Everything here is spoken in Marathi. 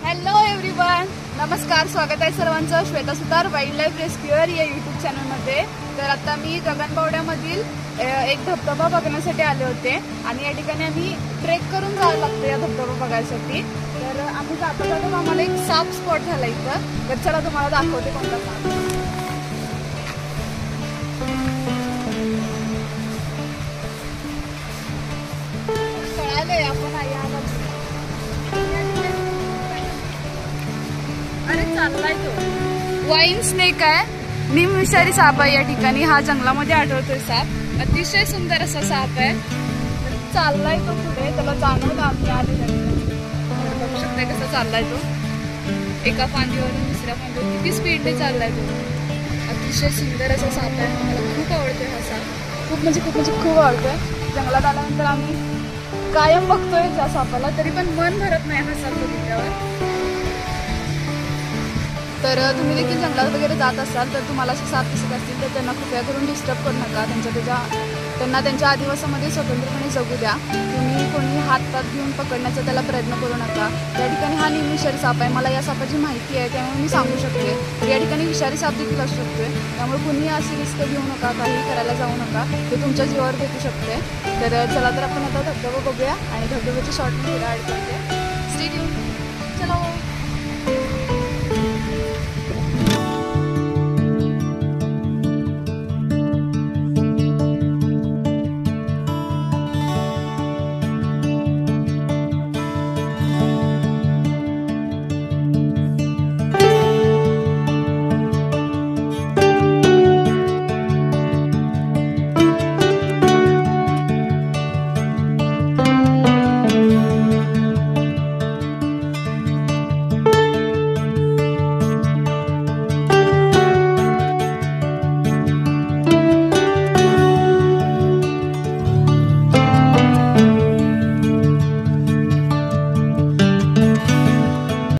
हॅलो एव्हरीवन, नमस्कार. स्वागत आहे सर्वांचं श्वेता सुतार वाईल्ड लाईफ रेस्क्युअर या यूट्यूब चॅनलमध्ये. तर आता मी गगनबावड्यामधील एक धबधबा बघण्यासाठी आले होते आणि या ठिकाणी आम्ही ट्रेक करून जावं लागतं या धबधबा बघायसाठी. तर आम्ही जाता जाता आम्हाला एक साप स्पॉट झाला इथं. तर चला तुम्हाला दाखवते कोणता साप. कळालंय आपण अरे चाललाय तो वाईन स्नेक आहे. निमविषारी साप आहे या ठिकाणी. हा जंगलामध्ये आढळतोय साप. अतिशय सुंदर असा साप आहे. चाललाय तो पुढे. त्याला जाणवलं आम्ही आले बघू शकताय कसा चाललाय तो. एका फांदीवरून दुसऱ्या फांदीवर किती स्पीडने चाललाय तो. अतिशय सुंदर असा साप आहे. मला खूप आवडतोय हा साप. खूप आवडतोय. जंगलात आल्यानंतर आम्ही कायम बघतोय त्या सापाला, तरी पण मन भरत नाही हा साप बघितल्यावर. तर तुम्ही देखील जंगलात वगैरे जात असाल तर तुम्हाला असे साप दिसत असतील तर त्यांना कृपया करून डिस्टर्ब करू नका. त्यांना त्यांच्या आदिवासामध्ये स्वतंत्रपणे जगू द्या. तुम्ही कोणी हातात घेऊन पकडण्याचा त्याला प्रयत्न करू नका. या ठिकाणी हा निमविषारी साप आहे. मला या सापाची माहिती आहे त्यामुळे मी सांगू शकते. तर या ठिकाणी विषारी साप देखील असू शकतोय. त्यामुळे कुणी अशी रिस्क घेऊ नका, काही करायला जाऊ नका. ते तुमच्या जीवावर भेटू शकते. तर चला तर आपण आता धबधबा बघूया आणि धबधब्याचे शॉर्ट व्हिडिओ ॲड करते. Stay tune. चलो.